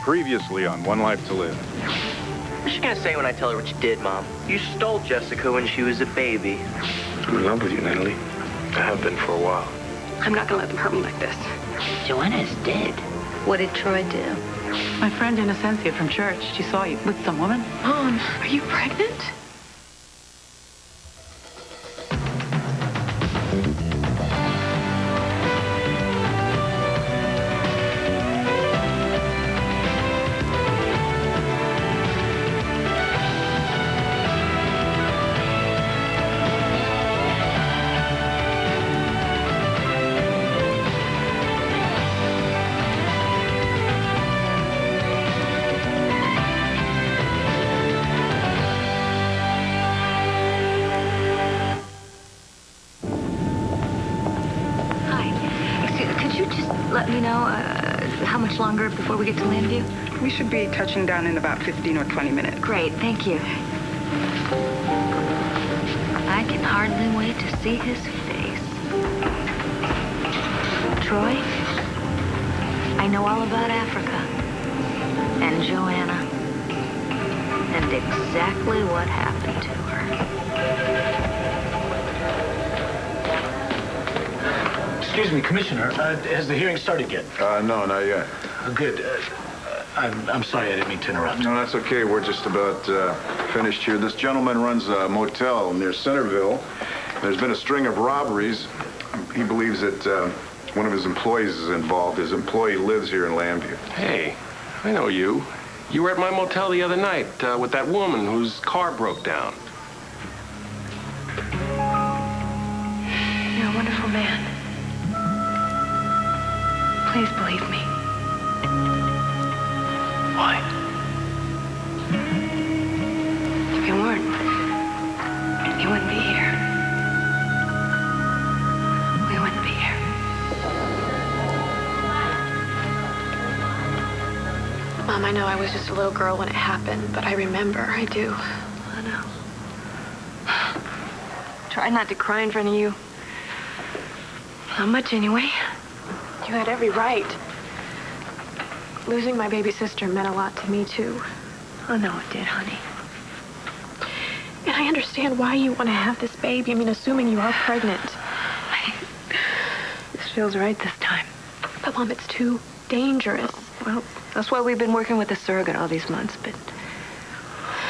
Previously on One Life to Live. What's she gonna say when I tell her what you did, Mom? You stole Jessica when she was a baby. I'm in love with you, Natalie. I have been for a while. I'm not gonna let them hurt me like this. Joanna's dead. What did Troy do? My friend A&OFanz from church. She saw you with some woman. Mom, are you pregnant? Let me know how much longer before we get to Landview? We should be touching down in about 15 or 20 minutes. Great, thank you. I can hardly wait to see his face. Troy, I know all about Africa and Joanna and exactly what happened to her. Excuse me, Commissioner. Has the hearing started yet? No, not yet. Good. I'm sorry, I didn't mean to interrupt. No, that's okay. We're just about finished here. This gentleman runs a motel near Centerville. There's been a string of robberies. He believes that one of his employees is involved. His employee lives here in Landview. Hey, I know you. You were at my motel the other night with that woman whose car broke down. You're a wonderful man. Please believe me. Why? If you weren't, you wouldn't be here. We wouldn't be here. Mom, I know I was just a little girl when it happened, but I remember, I do. I know. Try not to cry in front of you. Not much, anyway. You had every right. Losing my baby sister meant a lot to me, too. Oh, no, it did, honey. And I understand why you want to have this baby. I mean, assuming you are pregnant. This feels right this time. But, Mom, it's too dangerous. Well, that's why we've been working with a surrogate all these months, but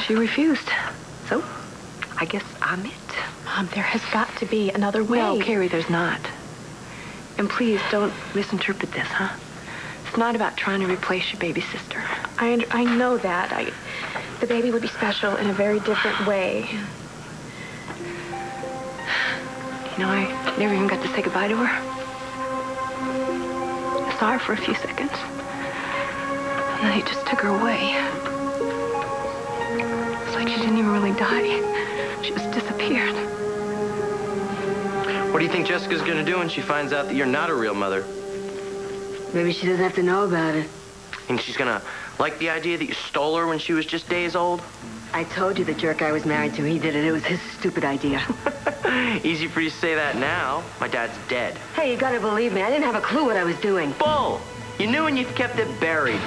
she refused. So, I guess I'm it. Mom, there has got to be another way. No, Carrie, there's not. And please don't misinterpret this, huh? It's not about trying to replace your baby sister. I know that. The baby would be special in a very different way. You know, I never even got to say goodbye to her. I saw her for a few seconds. And then he just took her away. It's like she didn't even really die. She just disappeared. What do you think Jessica's gonna do when she finds out that you're not a real mother? Maybe she doesn't have to know about it. Think she's gonna like the idea that you stole her when she was just days old? I told you the jerk I was married to, he did it. It was his stupid idea. Easy for you to say that now. My dad's dead. Hey, you gotta believe me. I didn't have a clue what I was doing. Bull! You knew and you kept it buried.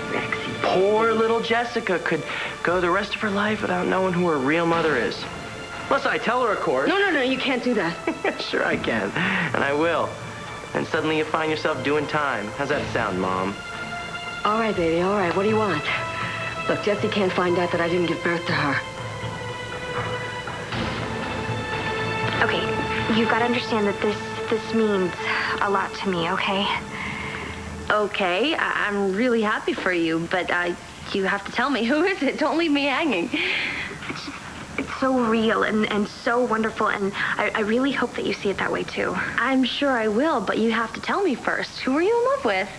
Rexy. Poor little Jessica could go the rest of her life without knowing who her real mother is. Unless I tell her, of course. No, you can't do that. Sure I can, and I will. And suddenly you find yourself doing time. How's that sound, Mom? All right, baby, all right. What do you want? Look, Jessie can't find out that I didn't give birth to her. Okay, you've got to understand that this means a lot to me, okay? Okay, I'm really happy for you, but you have to tell me. Who is it? Don't leave me hanging. It's so real and so wonderful, and I really hope that you see it that way, too. I'm sure I will, but you have to tell me first. Who are you in love with?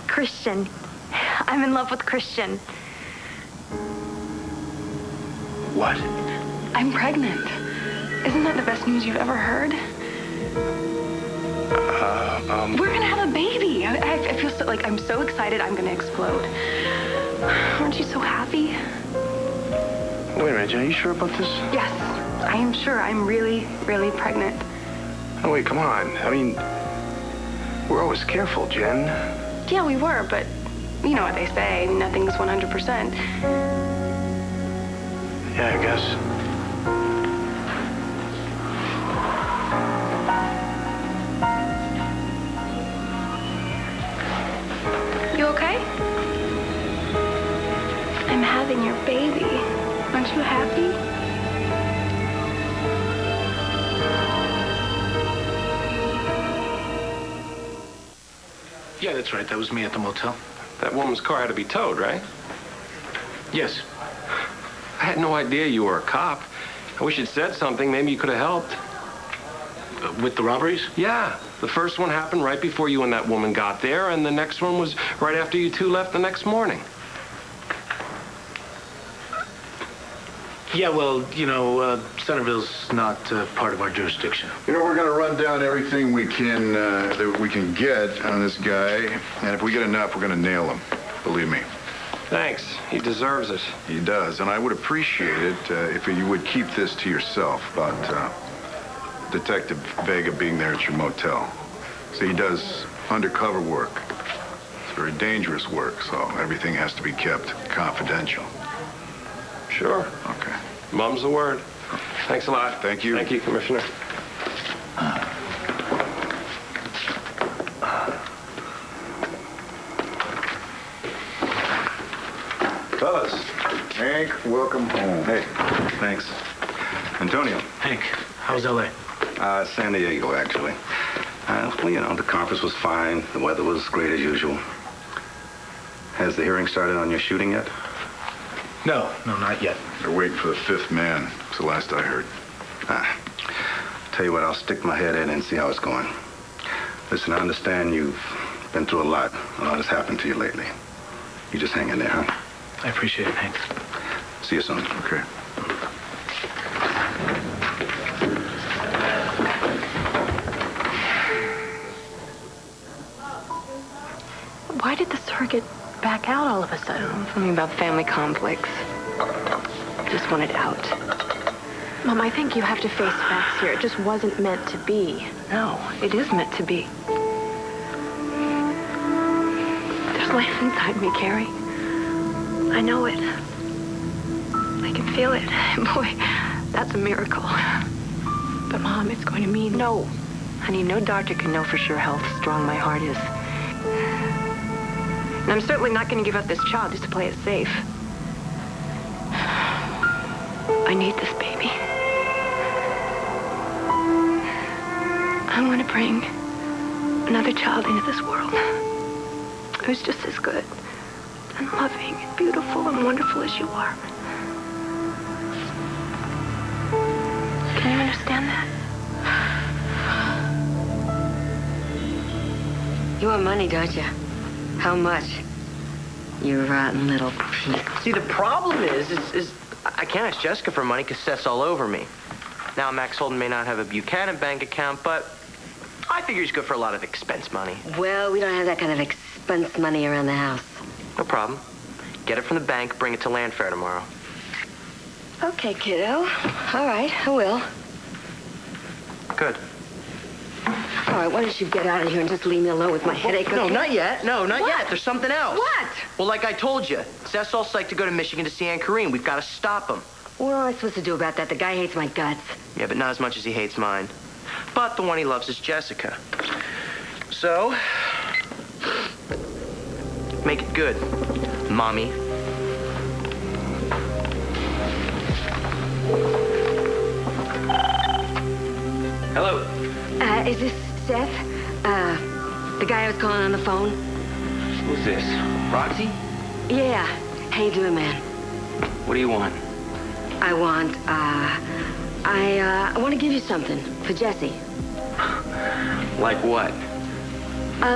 Christian. I'm in love with Christian. What? I'm pregnant. Isn't that the best news you've ever heard? We're gonna have a baby. I feel so, I'm so excited I'm gonna explode. Aren't you so happy? Wait a minute, Jen, are you sure about this? Yes, I am sure. I'm really, really pregnant. Oh, wait, come on. I mean, we're always careful, Jen. Yeah, we were, but you know what they say, nothing's 100%. Yeah, I guess. You okay? I'm having your baby. Aren't you happy? Yeah, that's right. That was me at the motel. That woman's car had to be towed, right? Yes. I had no idea you were a cop. I wish you'd said something. Maybe you could have helped. With the robberies? Yeah. The first one happened right before you and that woman got there, and the next one was right after you two left the next morning. Yeah, well, you know, Centerville's not part of our jurisdiction. You know, we're going to run down everything we can that we can get on this guy, and if we get enough, we're going to nail him. Believe me. Thanks. He deserves it. He does, and I would appreciate it if you would keep this to yourself about Detective Vega being there at your motel. See, he does undercover work. It's very dangerous work, so everything has to be kept confidential. Sure. Okay. Mum's the word. Thanks a lot. Thank you. Thank you, Commissioner. Fellas, Hank, welcome home. Hey, thanks. Antonio. Hank, how's L.A.? San Diego, actually. Well, you know, the conference was fine. The weather was great as usual. Has the hearing started on your shooting yet? No, not yet. They're waiting for the fifth man. That's the last I heard. Tell you what, I'll stick my head in and see how it's going. Listen, I understand you've been through a lot. A lot has happened to you lately. You just hang in there, huh? I appreciate it, Hank. See you soon. Okay. Why did the surrogate back out all of a sudden? Something about family conflicts. Just wanted out. Mom, I think you have to face facts here. It just wasn't meant to be. No, it is meant to be. There's life inside me, Carrie. I know it. I can feel it. Boy, that's a miracle. But, Mom, it's going to mean... No. Honey, no doctor can know for sure how strong my heart is. And I'm certainly not going to give up this child just to play it safe. I need this baby. I'm going to bring another child into this world who's just as good and loving and beautiful and wonderful as you are. Can you understand that? You want money, don't you? How much? You rotten little piece. See, the problem is I can't ask Jessica for money because Seth's all over me. Now, Max Holden may not have a Buchanan bank account, but I figure he's good for a lot of expense money. Well, we don't have that kind of expense money around the house. No problem. Get it from the bank, bring it to Landfair tomorrow. Okay, kiddo. All right, I will. Good. All right, why don't you get out of here and just leave me alone with my headache? No, okay? not yet. No, not What? yet. There's something else. What? Well, like I told you, Seth's all psyched to go to Michigan to see Aunt Kareem. We've got to stop him. What am I supposed to do about that? The guy hates my guts. Yeah, but not as much as he hates mine. But the one he loves is Jessica. So, make it good, Mommy. Hello. Is this Seth? The guy I was calling on the phone? Who's this? Roxy? Yeah. How you doing, man? What do you want? I want, I want to give you something for Jessie. Like what?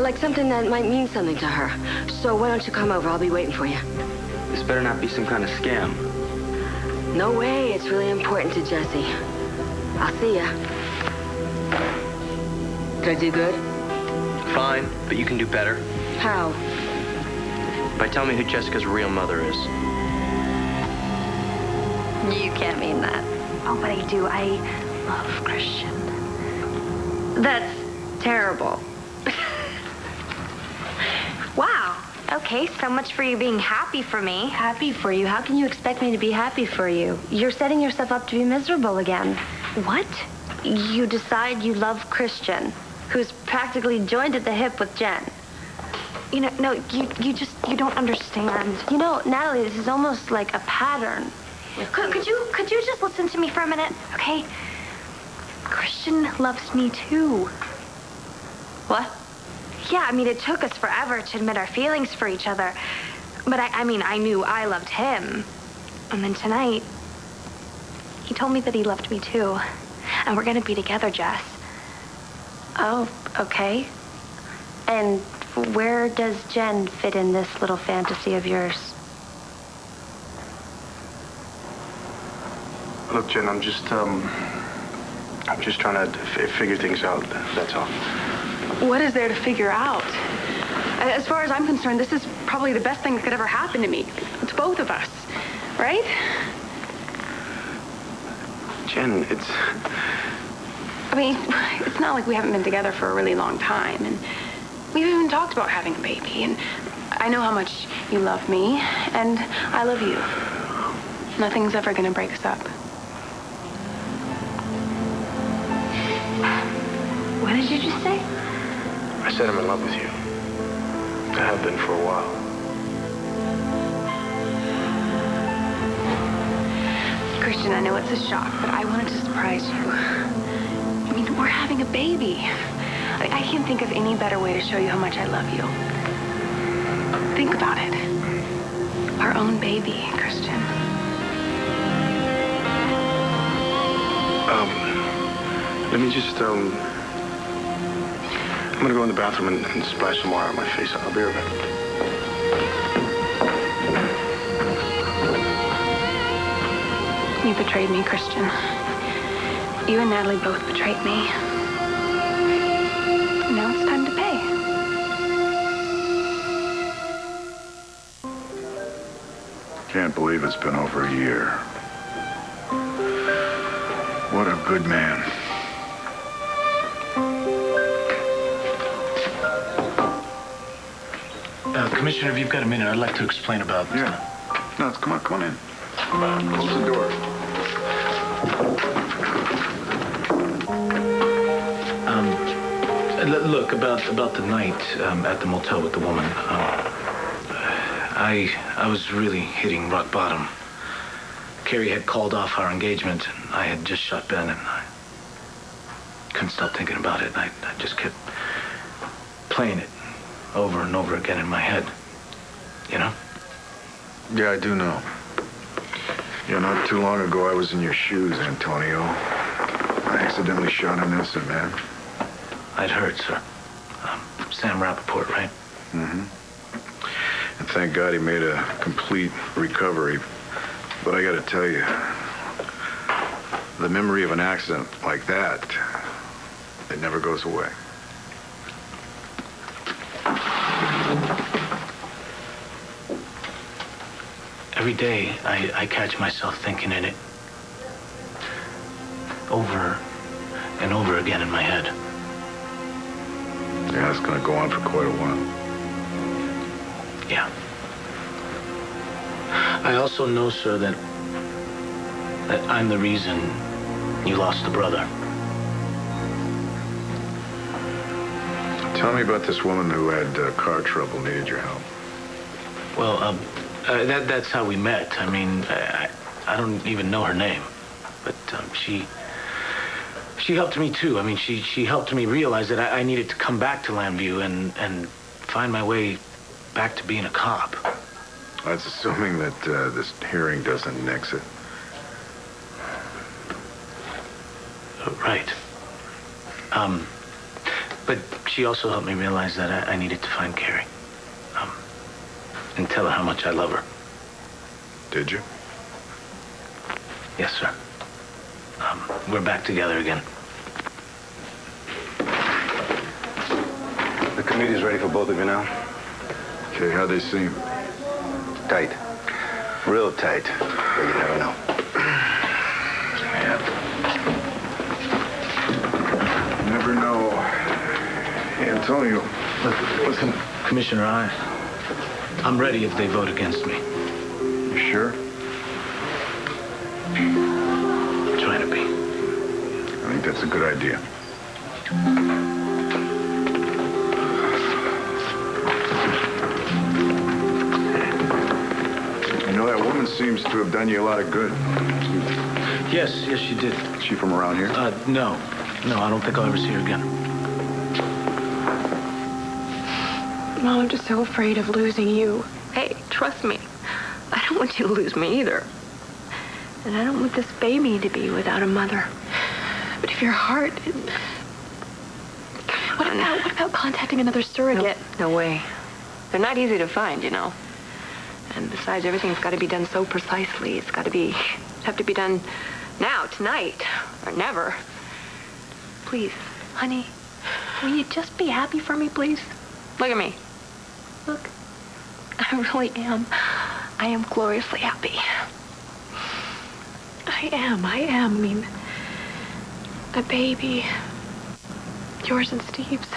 Like something that might mean something to her. So why don't you come over? I'll be waiting for you. This better not be some kind of scam. No way. It's really important to Jessie. I'll see ya. Did I do good? Fine, but you can do better. How? By telling me who Jessica's real mother is. You can't mean that. Oh, but I do. I love Christian. That's terrible. Why? Okay, so much for you being happy for me. Happy for you? How can you expect me to be happy for you? You're setting yourself up to be miserable again. What? You decide you love Christian, who's practically joined at the hip with Jen. You know, no, you don't understand. You know, Natalie, this is almost like a pattern. Could you just listen to me for a minute, okay? Christian loves me too. What? Yeah, I mean, it took us forever to admit our feelings for each other. But I mean, I knew I loved him. And then tonight, he told me that he loved me too. And we're gonna be together, Jess. Oh, okay. And where does Jen fit in this little fantasy of yours? Look, Jen, I'm just trying to figure things out, that's all. What is there to figure out? As far as I'm concerned, this is probably the best thing that could ever happen to me. It's both of us, right? Jen, it's... I mean, it's not like we haven't been together for a really long time, and we've even talked about having a baby, and I know how much you love me, and I love you. Nothing's ever gonna break us up. What did you just say? I said I'm in love with you. I have been for a while. Christian, I know it's a shock, but I wanted to surprise you. I mean, we're having a baby. I can't think of any better way to show you how much I love you. Think about it. Our own baby, Christian. Let me just, I'm gonna go in the bathroom and splash some water on my face. I'll be right back. You betrayed me, Christian. You and Natalie both betrayed me. Now it's time to pay. Can't believe it's been over a year. What a good man. Commissioner, if you've got a minute, I'd like to explain about... Yeah. No, come on in. Close the door. Look, about the night at the motel with the woman, I was really hitting rock bottom. Carrie had called off our engagement, and I had just shot Ben, and I couldn't stop thinking about it. I just kept playing it over and over again in my head, you know? Yeah, I do know. Yeah, not too long ago, I was in your shoes, Antonio. I accidentally shot an innocent man. I'd heard, sir. Sam Rappaport, right? Mm-hmm. And thank God he made a complete recovery. But I gotta tell you, the memory of an accident like that, it never goes away. Every day, I catch myself thinking in it over and over again in my head. Yeah, it's gonna go on for quite a while. Yeah. I also know, sir, that I'm the reason you lost a brother. Tell me about this woman who had car trouble, needed your help. Well, that's how we met. I mean, I don't even know her name, but she helped me too. I mean, she helped me realize that I needed to come back to Lambview and find my way back to being a cop. That's assuming that this hearing doesn't nix it. Right. But she also helped me realize that I needed to find Carrie. And tell her how much I love her. Did you? Yes, sir. We're back together again. The committee's ready for both of you now? Okay, how'd they seem? Tight. Real tight. But you never know. Yeah. Never know. Antonio. Look, Commissioner, I'm ready if they vote against me. You sure? Trying to be. I think that's a good idea. You know, that woman seems to have done you a lot of good. Yes, she did. Is she from around here? No. No, I don't think I'll ever see her again. Mom, I'm just so afraid of losing you. Hey, trust me. I don't want you to lose me either. And I don't want this baby to be without a mother. But if your heart... What about contacting another surrogate? No way. They're not easy to find, you know. And besides, everything's got to be done so precisely. It's got to be... have to be done now, tonight, or never. Please, honey, will you just be happy for me, please? Look at me. Look. I really am. I am gloriously happy. I am. I mean, a baby. Yours and Steve's.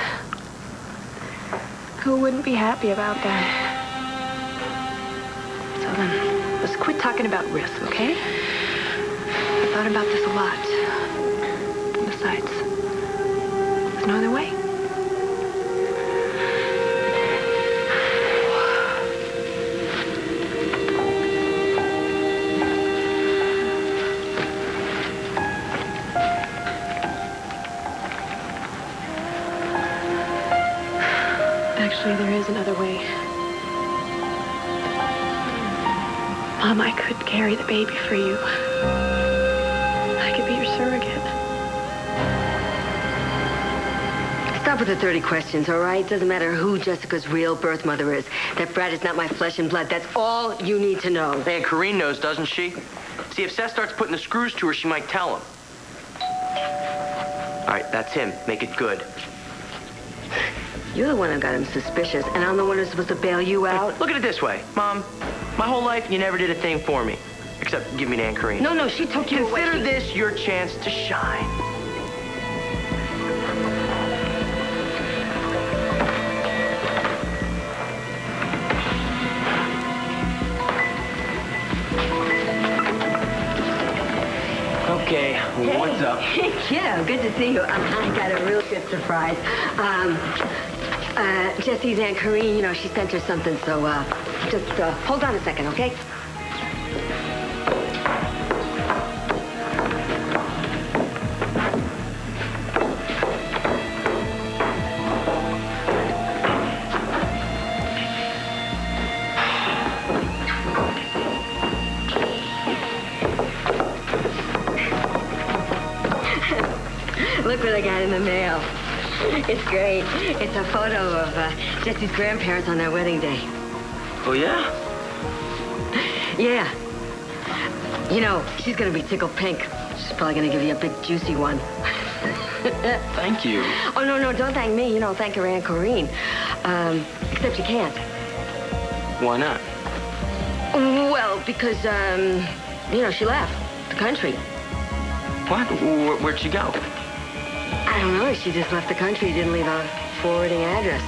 Who wouldn't be happy about that? So then, let's quit talking about risk, okay? I've thought about this a lot. Besides, there's no other way. Actually, there is another way. Mom, I could carry the baby for you. I could be your surrogate. Stop with the 30 questions, all right? Doesn't matter who Jessica's real birth mother is. That brat is not my flesh and blood. That's all you need to know. Aunt Corrine knows, doesn't she? See, if Seth starts putting the screws to her, she might tell him. All right, that's him. Make it good. You're the one who got him suspicious, and I'm the one who's supposed to bail you out. Look at it this way, Mom. My whole life, you never did a thing for me. Except give me to Aunt Corrine. No, she took you away. Consider this your chance to shine. Okay, what's up? Yeah, good to see you. I got a real good surprise. Jesse's Aunt Corrine, you know, she sent her something, so just hold on a second, okay? Look what I got in the mail. It's great. It's a photo of Jesse's grandparents on their wedding day. Oh, yeah? Yeah. You know, she's gonna be tickled pink. She's probably gonna give you a big, juicy one. Thank you. Oh, no, don't thank me. You know, thank her Aunt Corrine. Except you can't. Why not? Well, because, you know, she left the country. What? Where'd she go? I don't know. She just left the country, didn't leave a forwarding address.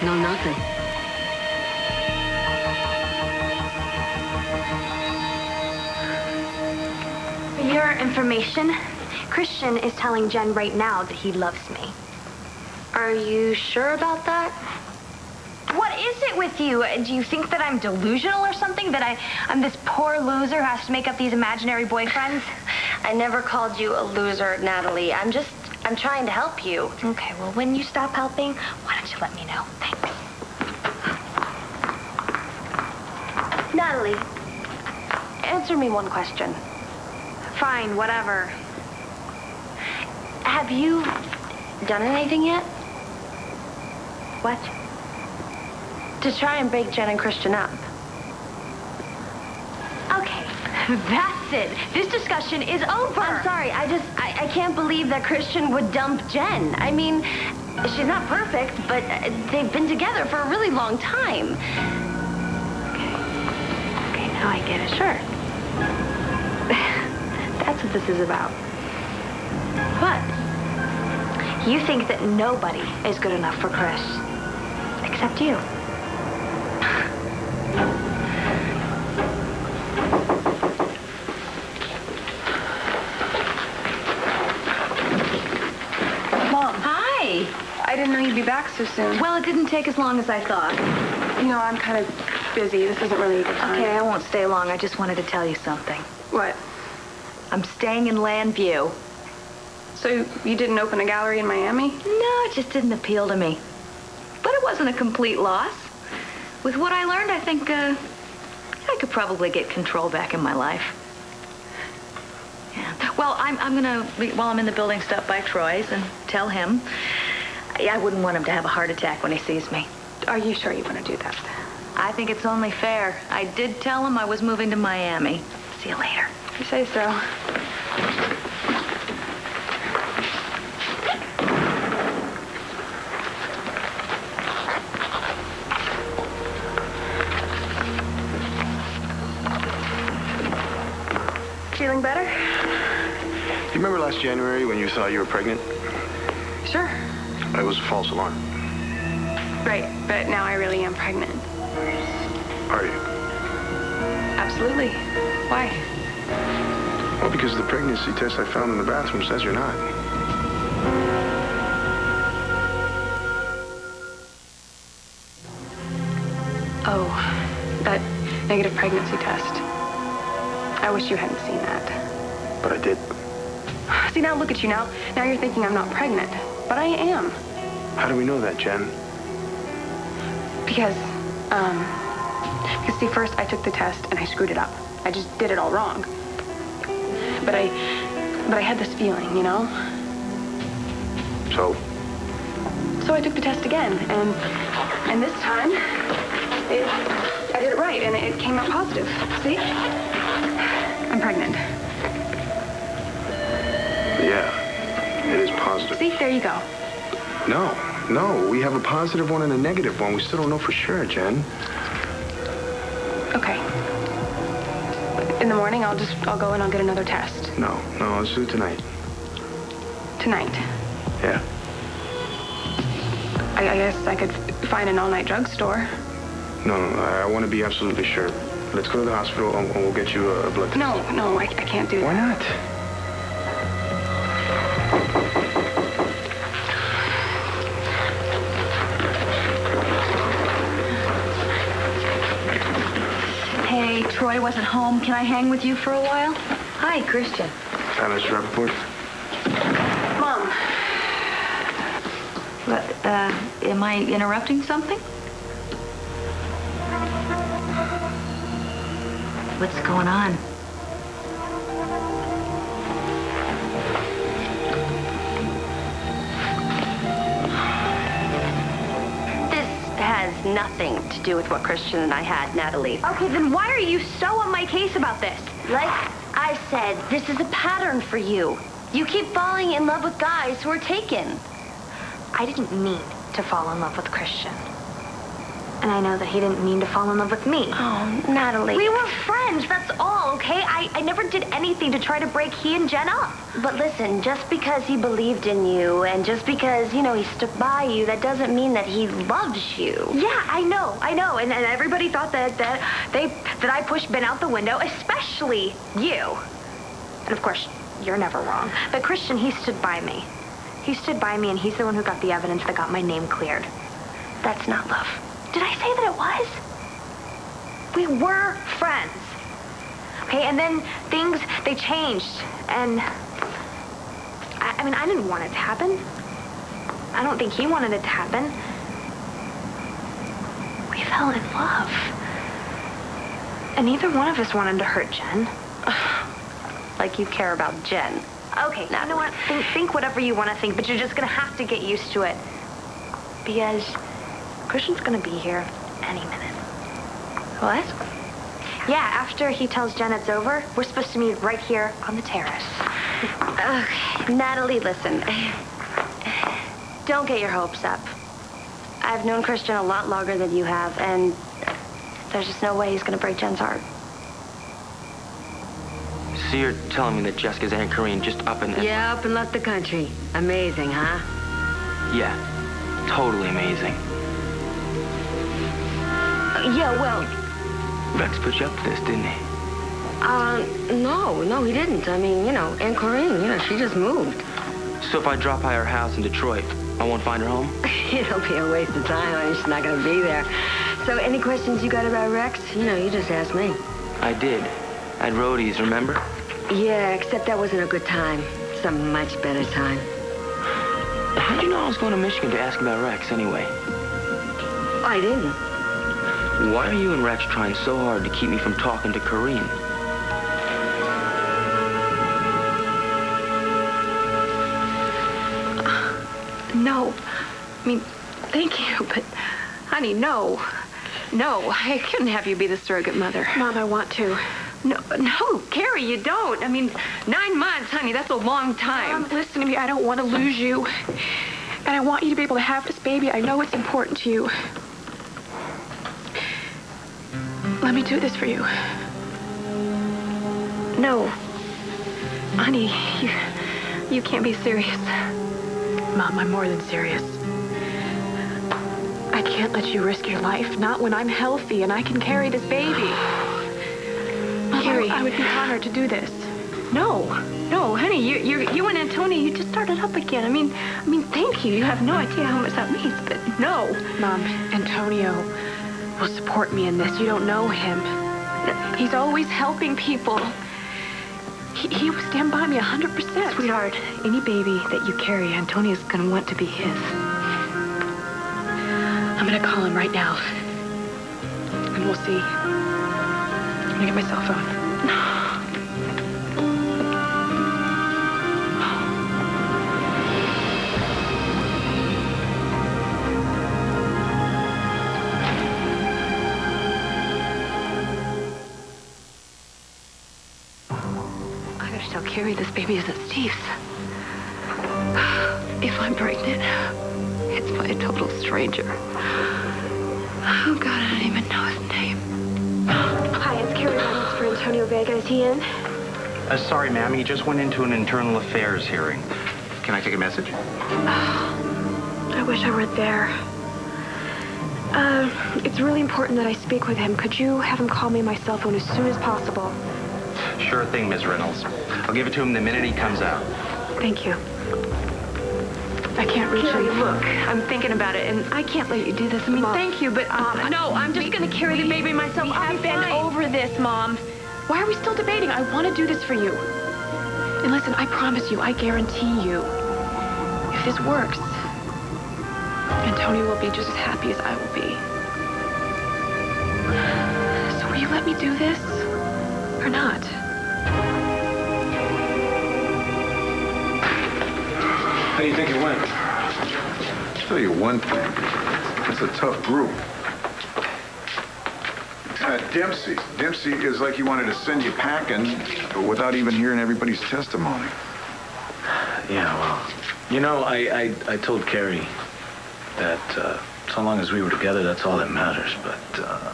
No, nothing. For your information, Christian is telling Jen right now that he loves me. Are you sure about that? What is it with you? Do you think that I'm delusional or something? That I'm this poor loser who has to make up these imaginary boyfriends? I never called you a loser, Natalie. I'm trying to help you. Okay, well, when you stop helping, why don't you let me know? Thanks. Natalie, answer me one question. Fine, whatever. Have you done anything yet? What? To try and break Jen and Christian up. Okay, that's it. This discussion is over. I'm sorry, I can't believe that Christian would dump Jen. I mean, she's not perfect, but they've been together for a really long time. Okay, now I get it. Sure. That's what this is about. What? You think that nobody is good enough for Chris. Except you. back so soon. Well, it didn't take as long as I thought. You know, I'm kind of busy. This isn't really a good time. Okay, I won't stay long. I just wanted to tell you something. What? I'm staying in Landview. So you didn't open a gallery in Miami? No, it just didn't appeal to me. But it wasn't a complete loss. With what I learned, I think I could probably get control back in my life. Yeah. Well, I'm gonna, while I'm in the building, stop by Troy's and tell him. I wouldn't want him to have a heart attack when he sees me. Are you sure you want to do that? I think it's only fair. I did tell him I was moving to Miami. See you later. You say so. Feeling better? You remember last January when you thought you were pregnant? Sure. It was a false alarm. Right, but now I really am pregnant. Are you? Absolutely. Why? Well, because the pregnancy test I found in the bathroom says you're not. Oh, that negative pregnancy test. I wish you hadn't seen that. But I did. See, now look at you now. Now you're thinking I'm not pregnant. But I am. How do we know that, Jen? Because see, first I took the test and I screwed it up. I just did it all wrong. But I had this feeling, you know? So? So I took the test again, and this time, I did it right, and it came out positive. See? I'm pregnant. Yeah, it is positive. See, there you go. No, we have a positive one and a negative one. We still don't know for sure, Jen. Okay. In the morning, I'll go and I'll get another test. No, let's do it tonight. Tonight. Yeah. I guess I could find an all-night drugstore. No, I want to be absolutely sure. Let's go to the hospital and we'll get you a blood test. No, I can't do that. Why not? Hey, Troy wasn't home. Can I hang with you for a while? Hi, Christian. Hi, Mr. Rappaport. Mom. What, am I interrupting something? What's going on? This has nothing to do with what Christian and I had, Natalie. Okay, then why are you so on my case about this? Like I said, this is a pattern for you. You keep falling in love with guys who are taken. I didn't mean to fall in love with Christian. And I know that he didn't mean to fall in love with me. Oh, Natalie. We were friends, that's all, okay? I never did anything to try to break he and Jen up. But listen, just because he believed in you and just because, he stuck by you, that doesn't mean that he loves you. Yeah, I know. And everybody thought that I pushed Ben out the window, especially you. And of course, you're never wrong. But Christian, he stood by me. He stood by me, and he's the one who got the evidence that got my name cleared. That's not love. Did I say that it was? We were friends. Okay, and then things, they changed. And, I didn't want it to happen. I don't think he wanted it to happen. We fell in love. And neither one of us wanted to hurt Jen. Like you care about Jen. Okay, now you know what? Think whatever you want to think, but you're just going to have to get used to it. Because Christian's going to be here any minute. What? Yeah, after he tells Jen it's over, we're supposed to meet right here on the terrace. Okay, Natalie, listen. Don't get your hopes up. I've known Christian a lot longer than you have, and there's just no way he's going to break Jen's heart. So you're telling me that Jessica's Aunt Corinne just up and... Yeah, up and left the country. Amazing, huh? Yeah, totally amazing. Yeah, well... Rex put you up to this, didn't he? No, he didn't. I mean, Aunt Corinne, she just moved. So if I drop by her house in Detroit, I won't find her home? It'll be a waste of time. I mean, she's not going to be there. So any questions you got about Rex, you just ask me. I did. At Rhodey's, remember? Yeah, except that wasn't a good time. Some much better time. How'd you know I was going to Michigan to ask about Rex anyway? I didn't. Why are you and Rex trying so hard to keep me from talking to Corinne? No. I mean, thank you, but, honey, no. No, I couldn't have you be the surrogate mother. Mom, I want to. No, Carrie, you don't. I mean, 9 months, honey, that's a long time. Mom, listen to me. I don't want to lose you. And I want you to be able to have this baby. I know it's important to you. Let me do this for you. No. Honey, you can't be serious. Mom, I'm more than serious. I can't let you risk your life, not when I'm healthy and I can carry this baby. Mom, Carrie. I would be honored to do this. No, honey, you and Antonio, you just started up again. I mean, thank you. You have no idea how much that means, but no. Mom, Antonio will support me in this. You don't know him. He's always helping people. He will stand by me 100%. Sweetheart, any baby that you carry, Antonio's gonna want to be his. I'm gonna call him right now. And we'll see. I'm gonna get my cell phone. I gotta tell Carrie this baby isn't Steve's. If I'm pregnant, it's by a total stranger. Oh, God, I don't even know his name. Hi, it's Carrie Reynolds for Antonio Vega. Is he in? Sorry, ma'am. He just went into an internal affairs hearing. Can I take a message? I wish I were there. It's really important that I speak with him. Could you have him call me on my cell phone as soon as possible? Sure thing, Ms. Reynolds. I'll give it to him the minute he comes out. Thank you. I can't reach Carrie, him. look, I'm thinking about it, and I can't let you do this. I mean, Mom. thank you, but no, I'm just gonna carry the baby myself. I've been over this, Mom. Why are we still debating? I want to do this for you. And listen, I promise you, I guarantee you, if this works, Antonio will be just as happy as I will be. So will you let me do this? Or not? How do you think it went? I'll tell you one thing. It's a tough group. Dempsey is like he wanted to send you packing without even hearing everybody's testimony. Yeah, well, you know, I told Carrie that so long as we were together, that's all that matters. But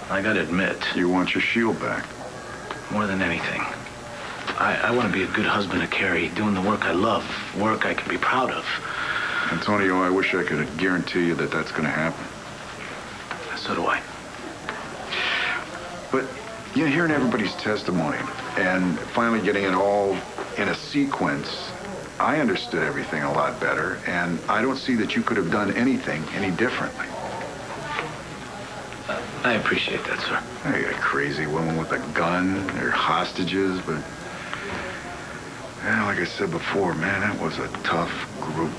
I gotta admit, You want your shield back. more than anything, I want to be a good husband to Carrie, doing the work I love, work I can be proud of. Antonio, I wish I could guarantee you that that's going to happen. So do I. But, hearing everybody's testimony and finally getting it all in a sequence, I understood everything a lot better, and I don't see that you could have done anything any differently. I appreciate that, sir. You got a crazy woman with a gun, or hostages, but... like I said before, man, that was a tough group.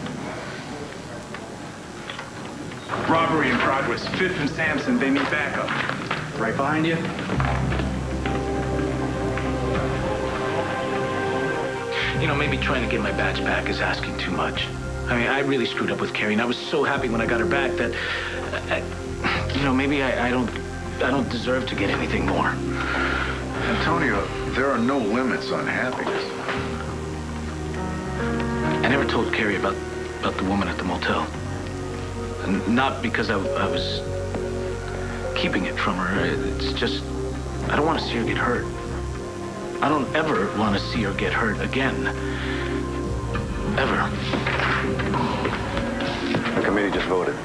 Robbery in progress. Fifth and Sampson, they need backup. Right behind you. You know, maybe trying to get my badge back is asking too much. I mean, I really screwed up with Carrie, and I was so happy when I got her back that, maybe I don't deserve to get anything more. Antonio, there are no limits on happiness. I never told Carrie about the woman at the motel. And not because I was keeping it from her. It's just, I don't want to see her get hurt. I don't ever want to see her get hurt again. Ever. The committee just voted.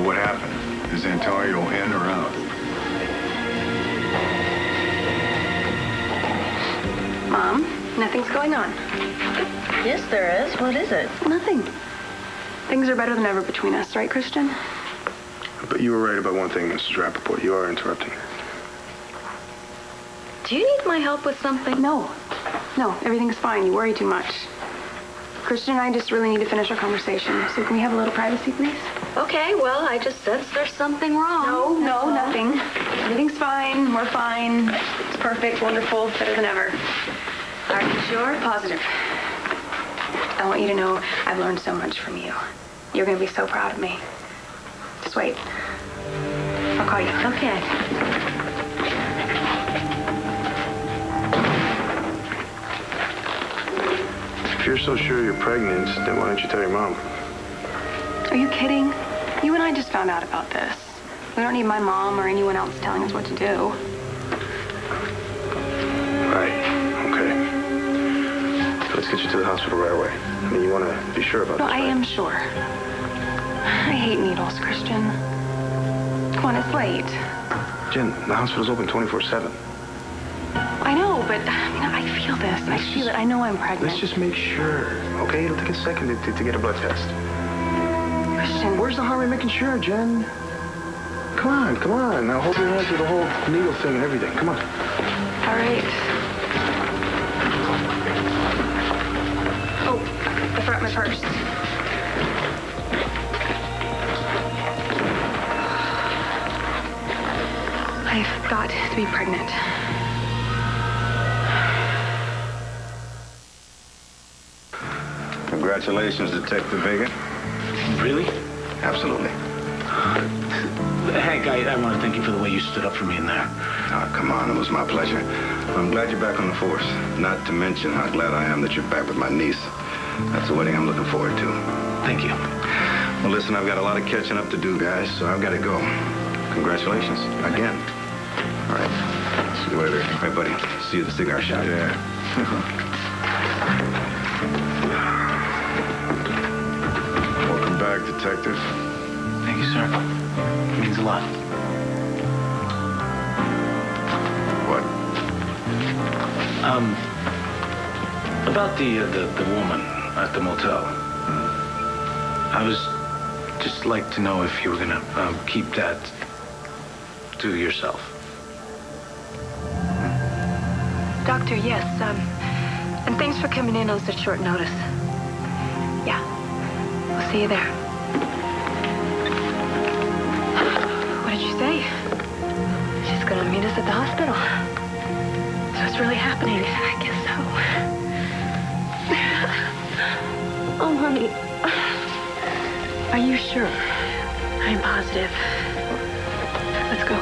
What happened? Is Antonio in or out? Mom, nothing's going on. Yes, there is. What is it? Nothing. Things are better than ever between us, right, Christian? But you were right about one thing, Mrs. Rappaport. You are interrupting. Do you need my help with something? No, everything's fine. You worry too much. Christian and I just really need to finish our conversation. So can we have a little privacy, please? Okay, well, I just sense there's something wrong. No, nothing. Everything's fine. We're fine. It's perfect, wonderful, better than ever. Are you sure? Positive. I want you to know I've learned so much from you. You're going to be so proud of me. Just wait. I'll call you. Okay. If you're so sure you're pregnant, then why don't you tell your mom? Are you kidding? You and I just found out about this. We don't need my mom or anyone else telling us what to do. Right. Okay. Let's get you to the hospital right away. I mean, you want to be sure about No, this, I right? am sure. I hate needles, Christian. Come on, it's late. Jen, the hospital's open 24/7. I know, but I feel this. I feel it. I know I'm pregnant. Let's just make sure, okay? It'll take a second to get a blood test. Christian. Where's the harm in making sure, Jen? Come on. Now hold your hand through the whole needle thing and everything. Come on. All right. Oh, I forgot my purse. I've got to be pregnant. Congratulations, Detective Vega. Really? Absolutely. Hank, I want to thank you for the way you stood up for me in there. Oh, come on, it was my pleasure. I'm glad you're back on the force. Not to mention how glad I am that you're back with my niece. That's a wedding I'm looking forward to. Thank you. Well, listen, I've got a lot of catching up to do, guys, so I've got to go. Congratulations, again. All right. See you later. All right, buddy. See you at the cigar shop. Yeah. Welcome back, Detective. Thank you, sir. It means a lot. What? About the woman at the motel. I was just like to know if you were gonna keep that to yourself. Doctor, yes, and thanks for coming in on such short notice. Yeah, we'll see you there. What did she say? She's gonna meet us at the hospital. So it's really happening. I guess so. Oh, honey. Are you sure? I'm positive. Let's go.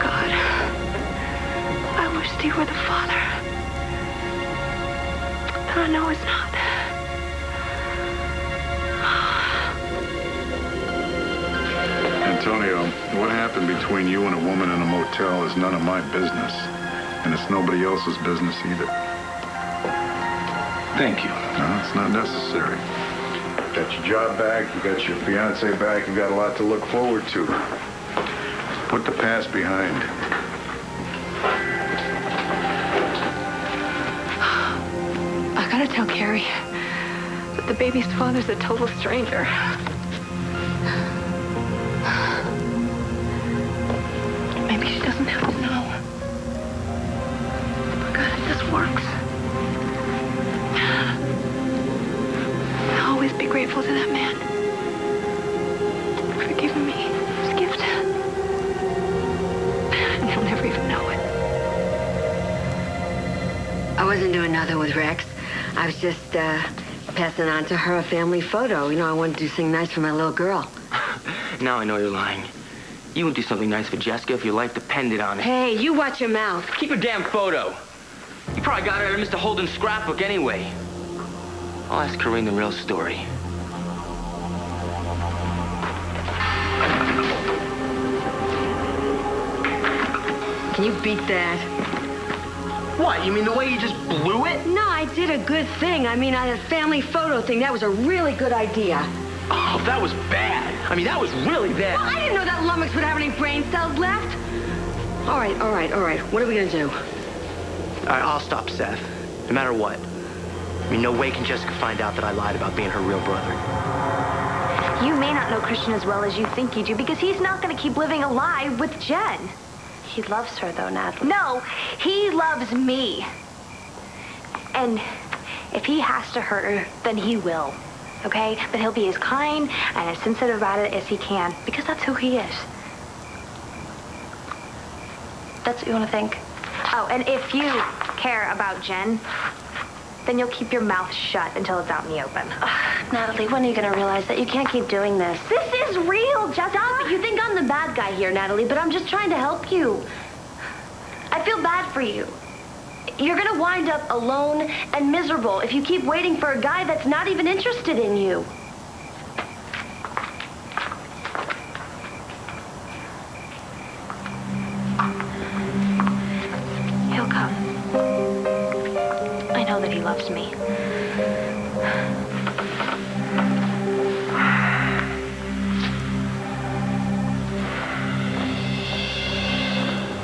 God, I wish they were the father. But I know it's not. Antonio, what happened between you and a woman in a motel is none of my business. And it's nobody else's business either. Thank you. No, it's not necessary. You got your job back, you got your fiance back, you got a lot to look forward to. Put the past behind. I gotta tell Carrie that the baby's father's a total stranger. Maybe she doesn't have to know. God, if this works, I'll always be grateful to that man for giving me his gift. And he'll never even know it. I wasn't doing nothing with Rex. I was just passing on to her a family photo. You know, I wanted to do something nice for my little girl. Now I know you're lying. You would do something nice for Jessica if your life depended on it. Hey, you watch your mouth. Keep your damn photo. You probably got it out of Mr. Holden's scrapbook anyway. I'll ask Corinne the real story. Can you beat that? What, you mean the way you just blew it? No, I did a good thing. I mean, a family photo thing. That was a really good idea. Oh, that was bad. I mean, that was really bad. Well, I didn't know that lummox would have any brain cells left. All right. What are we gonna do? All right, I'll stop Seth, no matter what. I mean, no way can Jessica find out that I lied about being her real brother. You may not know Christian as well as you think you do because he's not going to keep living a lie with Jen. He loves her, though, Natalie. No, he loves me. And if he has to hurt her, then he will. Okay? But he'll be as kind and as sensitive about it as he can because that's who he is. That's what you want to think? Oh, and if you care about Jen, then you'll keep your mouth shut until it's out in the open. Natalie, when are you going to realize that you can't keep doing this? This is real, Jessica. Stop it. You think I'm the bad guy here, Natalie, but I'm just trying to help you. I feel bad for you. You're going to wind up alone and miserable if you keep waiting for a guy that's not even interested in you. He'll come. I know that he loves me.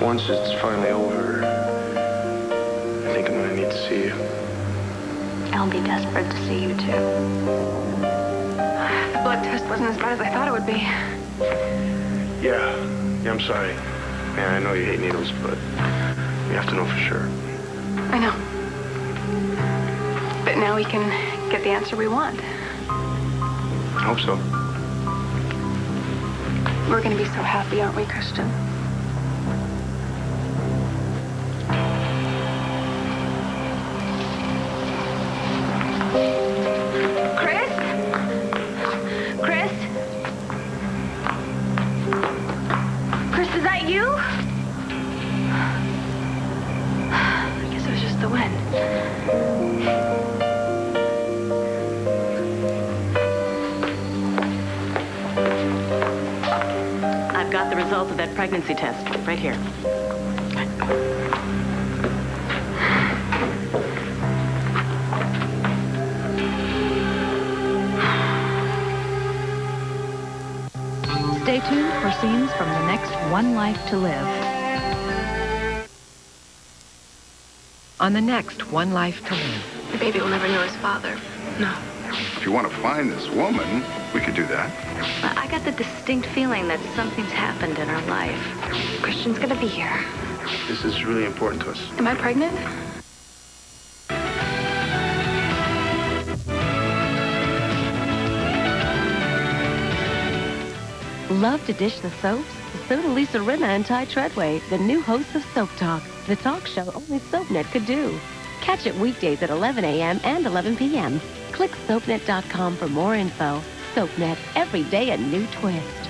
Once it's finally over, I think I'm gonna need to see you. I'll be desperate to see you, too. The blood test wasn't as bad as I thought it would be. Yeah, I'm sorry. Man, I know you hate needles, but we have to know for sure. I know. But now we can get the answer we want. I hope so. We're going to be so happy, aren't we, Christian? Chris? Chris? Chris, is that you? I guess it was just the wind. I've got the results of that pregnancy test right here. Stay tuned for scenes from the next One Life to Live. On the next One Life to Live. The baby will never know his father. No. If you want to find this woman, we could do that. I got the distinct feeling that something's happened in her life. Christian's gonna be here. This is really important to us. Am I pregnant? Love to dish the soaps? So do Lisa Rinna and Ty Treadway, the new hosts of Soap Talk, the talk show only SoapNet could do. Catch it weekdays at 11 a.m. and 11 p.m. Click SoapNet.com for more info. SoapNet, every day a new twist.